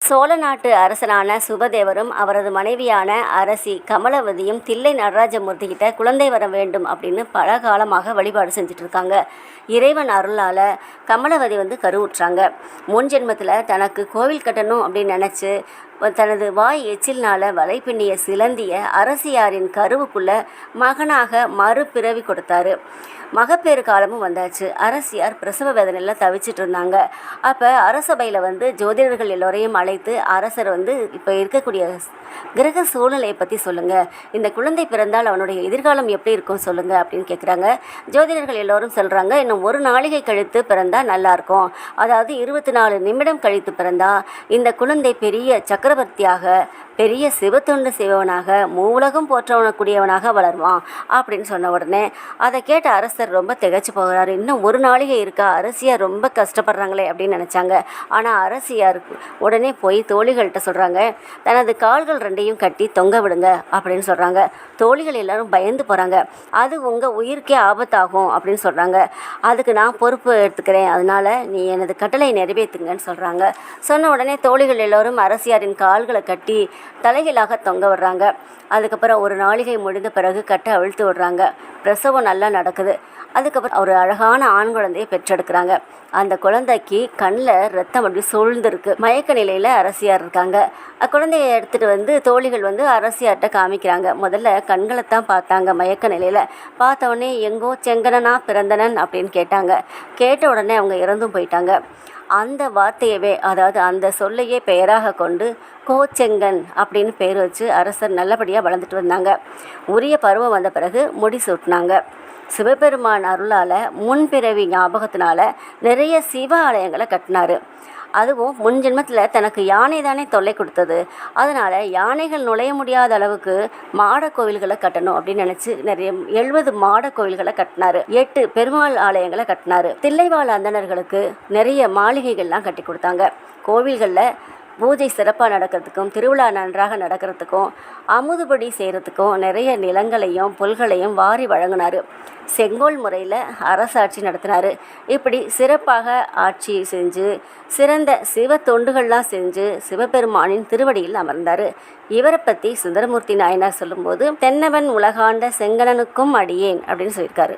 சோழ நாட்டு அரசனான சுபதேவரும் அவரது மனைவியான அரசி கமலவதியும் தில்லை நடராஜமூர்த்தி கிட்ட குழந்தை வர வேண்டும் அப்படின்னு பல காலமாக வழிபாடு செஞ்சுட்டு இருக்காங்க. இறைவன் அருளால் கமலவதி கருவுற்றாங்க. முன் ஜென்மத்தில் தனக்கு கோவில் கட்டணும் அப்படின்னு நினச்சி தனது வாய் எச்சில்னால் வலை பின்னிய சிலந்திய அரசியாரின் கருவுக்குள்ள மகனாக மறுபிறவி கொடுத்தாரு. மகப்பேறு காலமும் வந்தாச்சு. அரசியார் பிரசவ வேதனையில் தவிச்சிட்டு இருந்தாங்க. அப்போ அரசபையில் ஜோதிடர்கள் எல்லோரையும் அழைத்து அரசர் இப்போ இருக்கக்கூடிய கிரக சூழ்நிலையை பற்றி சொல்லுங்கள், இந்த குழந்தை பிறந்தால் அவனுடைய எதிர்காலம் எப்படி இருக்கும் சொல்லுங்கள் அப்படின்னு கேட்குறாங்க. ஜோதிடர்கள் எல்லோரும் சொல்கிறாங்க, இன்னும் ஒரு நாளிகை கழித்து பிறந்தால் நல்லாயிருக்கும். அதாவது 24 நிமிடம் கழித்து பிறந்தால் இந்த குழந்தை பெரிய சக்கரவர்த்தியாக, பெரிய சிவத்தொண்டு செய்வனாக, மூவுலகம் போற்றவனக்கூடியவனாக வளருவான் அப்படின்னு சொன்ன உடனே அதை கேட்ட அரசர் ரொம்ப திகைச்சு போகிறாரு. இன்னும் ஒரு நாளிகை இருக்கா, அரசியார் ரொம்ப கஷ்டப்படுறாங்களே அப்படின்னு நினச்சாங்க. ஆனால் அரசியாருக்கு உடனே போய் தோழிகள்கிட்ட சொல்கிறாங்க, தனது கால்கள் ரெண்டையும் கட்டி தொங்க விடுங்க அப்படின்னு சொல்கிறாங்க. தோழிகள் எல்லாரும் பயந்து போகிறாங்க. அது உங்கள் உயிருக்கே ஆபத்தாகும் அப்படின்னு சொல்கிறாங்க. அதுக்கு நான் பொறுப்பு எடுத்துக்கிறேன், அதனால் நீ எனது கட்டளை நிறைவேற்றுங்கன்னு சொல்கிறாங்க. சொன்ன உடனே தோழிகள் எல்லோரும் அரசியாரின் கால்களை கட்டி தலைகளாக தொங்க விடுறாங்க. அதுக்கப்புறம் ஒரு நாளிகை முடிந்த பிறகு கட்டை அவிழ்த்து விடுறாங்க. பிரசவம் நல்லா நடக்குது. அதுக்கப்புறம் ஒரு அழகான ஆண் குழந்தையை பெற்றெடுக்கிறாங்க. அந்த குழந்தைக்கு கண்ணில் ரத்தம் அப்படி சூழ்ந்துருக்கு. மயக்க நிலையில் அரசியார் இருக்காங்க. குழந்தையை எடுத்துகிட்டு தோழிகள் அரசியார்கிட்ட காமிக்கிறாங்க. முதல்ல கண்களை தான் பார்த்தாங்க. மயக்க நிலையில் பார்த்தவொடனே எங்கோ செங்கனனா பிறந்தனன் அப்படின்னு கேட்டாங்க. கேட்ட உடனே அவங்க இறந்தும் போயிட்டாங்க. அந்த வார்த்தையவே, அதாவது அந்த சொல்லையே பெயராக கொண்டு கோச்செங்கன் அப்படின்னு பேர் வச்சு அரசர் நல்லபடியாக வளர்ந்துட்டு வந்தாங்க. உரிய பருவம் வந்த பிறகு முடி சூட்டினாங்க. சிவபெருமான் அருளால் முன்பிறவி ஞாபகத்தினால நிறைய சிவ ஆலயங்களை கட்டினார். அதுவும் முன் ஜென்மத்தில் தனக்கு யானை தானே தொல்லை கொடுத்தது. அதனால் யானைகள் நுழைய முடியாத அளவுக்கு மாட கோவில்களை கட்டணும் அப்படின்னு நினச்சி நிறைய 70 மாட கோவில்களை கட்டினார். 8 பெருமாள் ஆலயங்களை கட்டினார். தில்லைவாழ் அந்தணர்களுக்கு நிறைய மாளிகைகள்லாம் கட்டி கொடுத்தாங்க. கோவில்களில் பூஜை சிறப்பாக நடக்கிறதுக்கும், திருவிழா நன்றாக நடக்கிறதுக்கும், அமுதுபடி செய்கிறதுக்கும் நிறைய நிலங்களையும் புல்களையும் வாரி வழங்கினார். செங்கோல் முறையில் அரசாட்சி நடத்தினார். இப்படி சிறப்பாக ஆட்சி செஞ்சு சிறந்த சிவ தொண்டுகள்லாம் செஞ்சு சிவபெருமானின் திருவடியில் அமர்ந்தார். இவரை பற்றி சுந்தரமூர்த்தி நாயனார் சொல்லும்போது, தென்னவன் உலகாண்ட செங்கணனுக்கும் அடியேன் அப்படின்னு சொல்லியிருக்காரு.